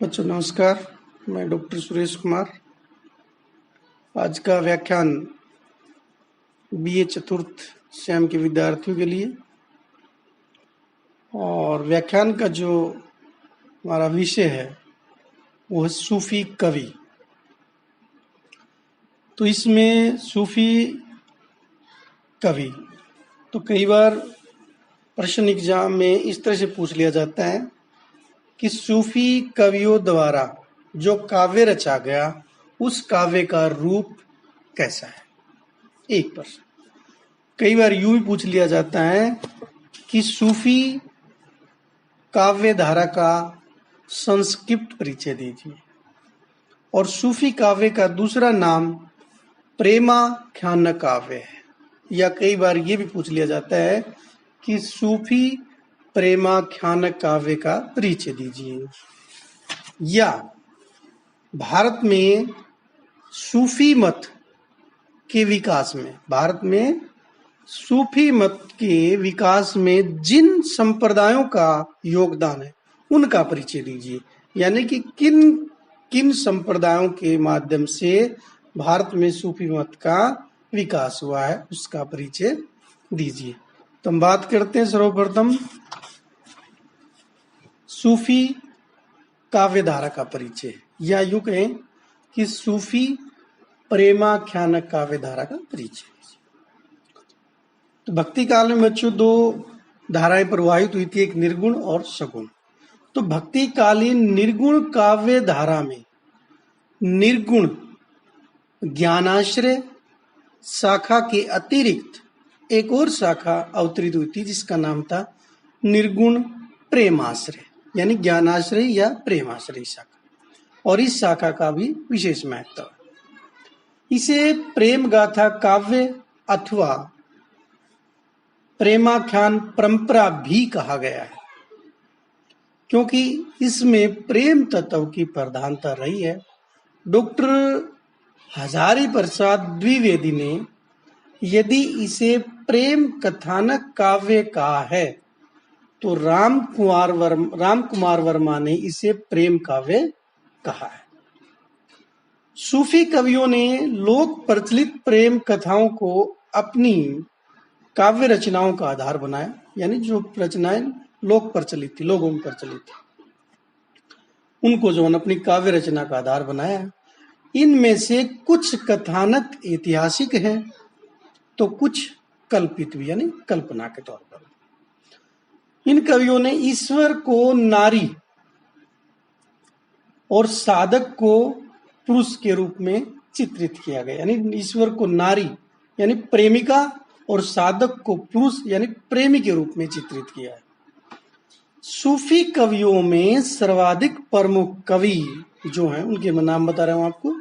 बच्चों नमस्कार, मैं डॉक्टर सुरेश कुमार। आज का व्याख्यान बीए चतुर्थ सेम के विद्यार्थियों के लिए, और व्याख्यान का जो हमारा विषय है वो है सूफी कवि। तो इसमें सूफी कवि तो कई बार प्रश्न एग्जाम में इस तरह से पूछ लिया जाता है कि सूफी कवियों द्वारा जो काव्य रचा गया उस काव्य का रूप कैसा है। एक प्रश्न। कई बार यूं भी पूछ लिया जाता है कि सूफी काव्य धारा का संक्षिप्त परिचय दीजिए, और सूफी काव्य का दूसरा नाम प्रेमाख्यान काव्य है। या कई बार ये भी पूछ लिया जाता है कि सूफी प्रेमाख्यान काव्य का परिचय दीजिए। या भारत में सूफी मत के विकास में जिन संप्रदायों का योगदान है उनका परिचय दीजिए। यानी कि किन किन संप्रदायों के माध्यम से भारत में सूफी मत का विकास हुआ है उसका परिचय दीजिए। तो हम बात करते हैं सर्वप्रथम सूफी काव्य धारा का परिचय, या यूं कहें कि सूफी प्रेमाख्यान काव्य धारा का परिचय। तो भक्ति काल में बच्चों दो धाराएं प्रवाहित हुई थी, एक निर्गुण और सगुण। तो भक्ति कालीन निर्गुण काव्य धारा में निर्गुण ज्ञानाश्रय शाखा के अतिरिक्त एक और शाखा अवतरित हुई थी जिसका नाम था निर्गुण प्रेमाश्रय, यानी ज्ञानाश्रय या प्रेमाश्रय शाखा। और इस शाखा का भी विशेष महत्व है। इसे प्रेम गाथा काव्य अथवा प्रेमाख्यान परंपरा भी कहा गया है, क्योंकि इसमें प्रेम तत्व की प्रधानता रही है। डॉक्टर हजारी प्रसाद द्विवेदी ने यदि इसे प्रेम कथानक काव्य कहा है तो राम कुमार वर्मा ने इसे प्रेम काव्य कहा है। सूफी कवियों ने लोक प्रचलित प्रेम कथाओं को अपनी काव्य रचनाओं का आधार बनाया, यानी जो रचनाएं लोक प्रचलित थी, लोगों में प्रचलित थी, उनको जो अपनी काव्य रचना का आधार बनाया। इनमें से कुछ कथानक ऐतिहासिक हैं तो कुछ कल्पित भी, यानी कल्पना के तौर पर। इन कवियों ने ईश्वर को नारी और साधक को पुरुष के रूप में चित्रित किया गया, यानी ईश्वर को नारी यानी प्रेमिका और साधक को पुरुष यानी प्रेमी के रूप में चित्रित किया है। सूफी कवियों में सर्वाधिक प्रमुख कवि जो हैं उनके मैं नाम बता रहा हूं आपको।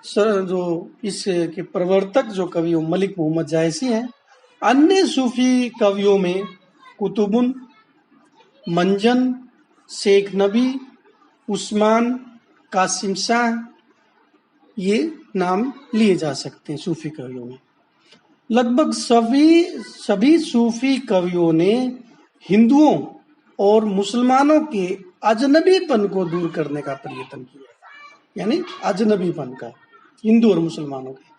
जो इसके प्रवर्तक जो कवि मलिक मोहम्मद जायसी हैं। अन्य सूफी कवियों में कुतुबुन, मंजन, शेख नबी, उस्मान, कासिम शाह, ये नाम लिए जा सकते हैं सूफी कवियों में। लगभग सभी सूफी कवियों ने हिंदुओं और मुसलमानों के अजनबीपन को दूर करने का प्रयत्न किया, यानी अजनबीपन का हिंदू और मुसलमानों के।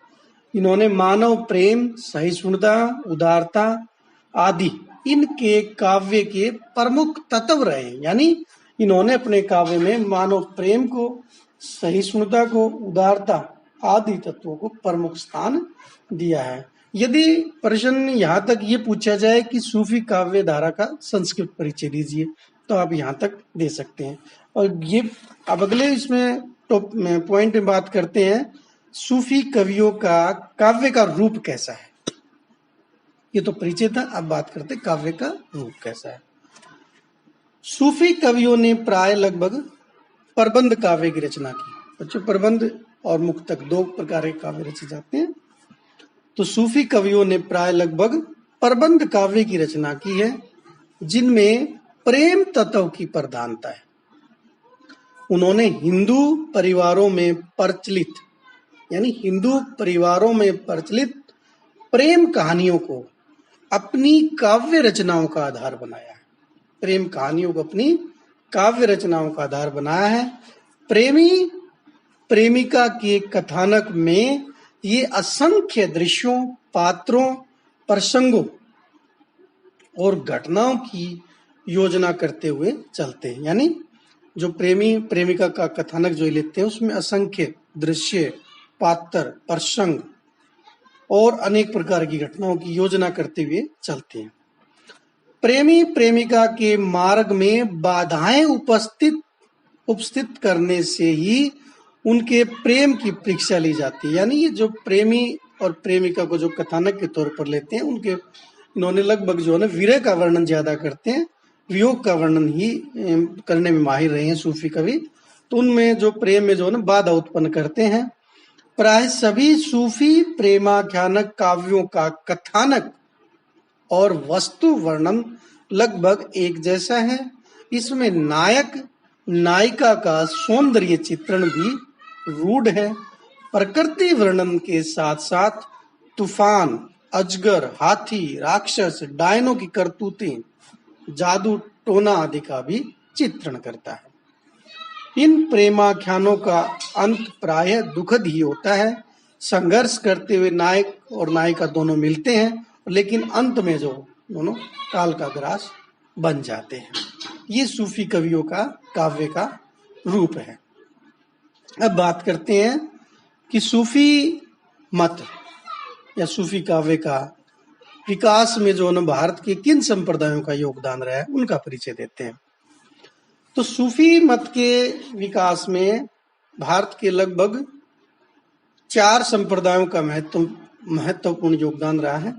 इन्होंने मानव प्रेम, सहिष्णुता, उदारता आदि इनके काव्य के प्रमुख तत्व रहे, यानी इन्होंने अपने काव्य में मानव प्रेम को, सहिष्णुता को, उदारता आदि तत्वों को प्रमुख स्थान दिया है। यदि प्रश्न यहाँ तक ये पूछा जाए कि सूफी काव्य धारा का संस्कृत परिचय दीजिए तो आप यहाँ तक दे सकते हैं। और ये अब अगले इसमें टॉप में पॉइंट में बात करते हैं सूफी कवियों का काव्य का रूप कैसा है। ये तो परिचय था, अब बात करते काव्य का रूप कैसा है। सूफी कवियों ने प्राय लगभग प्रबंध काव्य की रचना की। बच्चों प्रबंध और मुक्तक दो प्रकार के काव्य रचे जाते हैं। तो सूफी कवियों ने प्राय लगभग प्रबंध काव्य की रचना की है जिनमें प्रेम तत्व की प्रधानता है। उन्होंने हिंदू परिवारों में प्रचलित प्रेम कहानियों को अपनी काव्य रचनाओं का आधार बनाया है। प्रेम कहानियों को अपनी काव्य रचनाओं का आधार बनाया है। प्रेमी प्रेमिका के कथानक में ये असंख्य दृश्यों, पात्रों, प्रसंगों और घटनाओं की योजना करते हुए चलते हैं। यानी जो प्रेमी प्रेमिका का कथानक जो लेते हैं उसमें असंख्य दृश्य, पात्र, प्रसंग और अनेक प्रकार की घटनाओं की योजना करते हुए चलते हैं। प्रेमी प्रेमिका के मार्ग में बाधाएं उपस्थित करने से ही उनके प्रेम की परीक्षा ली जाती है। यानी ये जो प्रेमी और प्रेमिका को जो कथानक के तौर पर लेते हैं, उनके इन्होंने लगभग जो है ना विरह का वर्णन ज्यादा करते हैं, वियोग का वर्णन ही करने में माहिर रहे हैं सूफी कवि। तो उनमें जो प्रेम में जो है ना बाधा उत्पन्न करते हैं। प्राय सभी सूफी प्रेमाख्यानक काव्यों का कथानक और वस्तु वर्णन लगभग एक जैसा है। इसमें नायक नायिका का सौंदर्य चित्रण भी रूढ़ है। प्रकृति वर्णन के साथ साथ तूफान, अजगर, हाथी, राक्षस, डायनों की करतूतें, जादू टोना आदि का भी चित्रण करता है। इन प्रेमाख्यानों का अंत प्रायः दुखद ही होता है। संघर्ष करते हुए नायक और नायिका दोनों मिलते हैं, लेकिन अंत में जो दोनों काल का ग्रास बन जाते हैं। ये सूफी कवियों का काव्य का रूप है। अब बात करते हैं कि सूफी मत या सूफी काव्य का विकास में जो न भारत के किन संप्रदायों का योगदान रहा है उनका परिचय देते हैं। तो सूफी मत के विकास में भारत के लगभग 4 संप्रदायों का महत्वपूर्ण योगदान रहा है।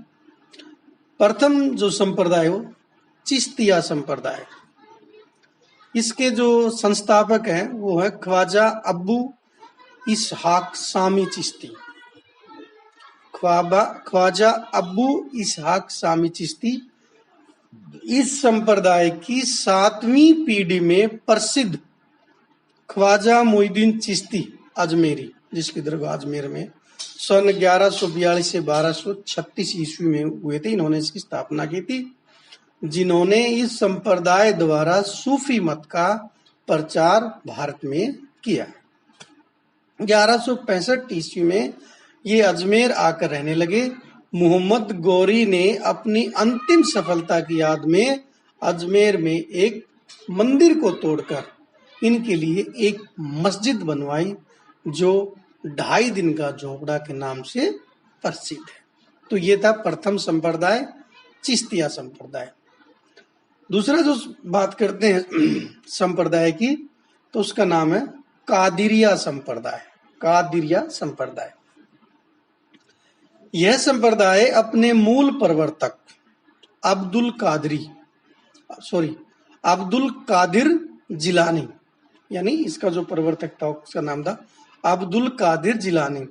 प्रथम जो संप्रदाय हो चिश्तिया संप्रदाय, इसके जो संस्थापक हैं वो है ख्वाजा अब्बू इसहाक सामी चिश्ती। ख्वाजा अब्बू इसहाक सामी चिश्ती इस संप्रदाय की 7वीं पीढ़ी में प्रसिद्ध ख्वाजा मोइनुद्दीन चिश्ती अजमेरी, जिसकी दरगाह अजमेर में सन 1142 से 1236 ईस्वी में हुए थे, इन्होंने इसकी स्थापना की थी, जिन्होंने इस संप्रदाय द्वारा सूफी मत का प्रचार भारत में किया। 1165 ईस्वी में ये अजमेर आकर रहने लगे। मोहम्मद गौरी ने अपनी अंतिम सफलता की याद में अजमेर में एक मंदिर को तोड़कर इनके लिए एक मस्जिद बनवाई, जो 2.5 दिन का झोपड़ा के नाम से प्रसिद्ध है। तो ये था प्रथम संप्रदाय, चिश्तिया संप्रदाय। दूसरा जो बात करते हैं संप्रदाय की, तो उसका नाम है कादिरिया संप्रदाय। कादिरिया संप्रदाय, यह संप्रदाय अपने मूल प्रवर्तक अब्दुल कादिर जिलानी, यानी इसका जो प्रवर्तक था उसका नाम था अब्दुल कादिर जिलानी,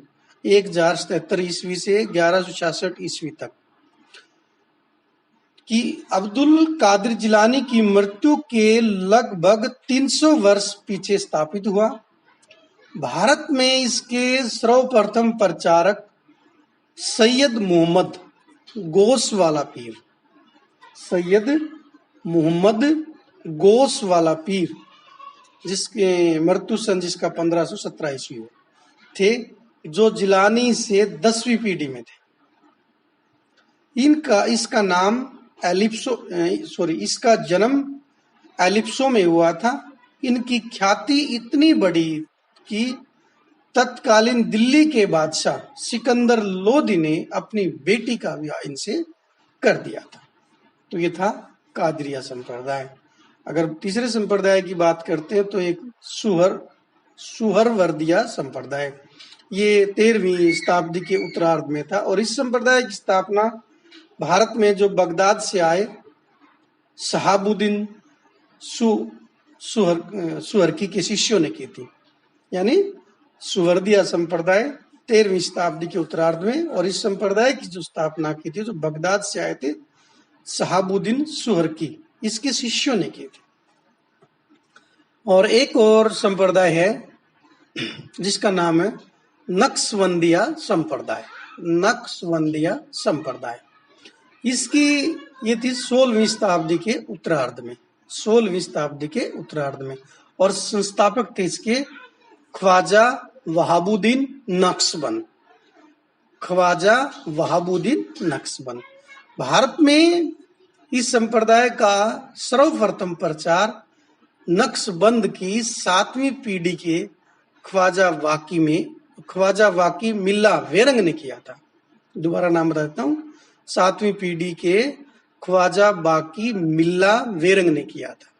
1077 ईस्वी से 1166 ईस्वी तक कि अब्दुल कादिर जिलानी की मृत्यु के लगभग 300 वर्ष पीछे स्थापित हुआ। भारत में इसके सर्वप्रथम प्रचारक सैयद मोहम्मद गोसवाला पीर, सैयद मोहम्मद गोसवाला पीर, जिसके मृत्यु सन जिसका 1517 ईस्वी थे, जो जिलानी से 10वीं पीढ़ी में थे। इसका जन्म एलिप्सो में हुआ था। इनकी ख्याति इतनी बड़ी कि तत्कालीन दिल्ली के बादशाह सिकंदर लोदी ने अपनी बेटी का विवाह इनसे कर दिया था। तो ये था कादरिया संप्रदाय। अगर तीसरे संप्रदाय की बात करते हैं तो एक सुहरवर्दिया संप्रदाय, ये 13वीं शताब्दी के उत्तरार्ध में था, और इस संप्रदाय की स्थापना भारत में जो बगदाद से आए शहाबुद्दीन सुहरकी के शिष्यों ने की थी। यानी सुहरदिया संप्रदाय 13वीं शताब्दी के उत्तरार्ध में, और इस संप्रदाय की जो स्थापना की थी जो बगदाद से आए थे शहाबुद्दीन सुहरकी, इसके शिष्यों ने की थी। और एक और संप्रदाय है जिसका नाम है नक्शबंदिया संप्रदाय। नक्शबंदिया संप्रदाय, इसकी ये थी 16वीं शताब्दी के उत्तरार्ध में। 16वीं शताब्दी के उत्तरार्ध में। और संस्थापक थे इसके ख्वाजा वहाबुद्दीन नक्शबंद। ख्वाजा वहाबुद्दीन नक्शबंद। भारत में इस संप्रदाय का सर्वप्रथम प्रचार नक्शबंद की 7वीं पीढ़ी के ख्वाजा वाकी मिल्ला वेरंग ने किया था। दोबारा नाम बताता हूँ, 7वीं पीढ़ी के ख्वाजा बाकी मिल्ला वेरंग ने किया था।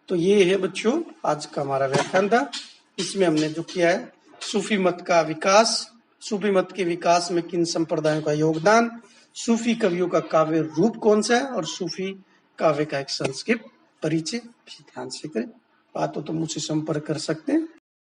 तो ये है बच्चों आज का हमारा व्याख्यान था। इसमें हमने जो किया है सूफी मत का विकास, सूफी मत के विकास में किन संप्रदायों का योगदान, सूफी कवियों का काव्य रूप कौन सा है और सूफी काव्य का एक संक्षिप्त परिचय। ध्यान से करें, बात हो तो मुझसे संपर्क कर सकते हैं।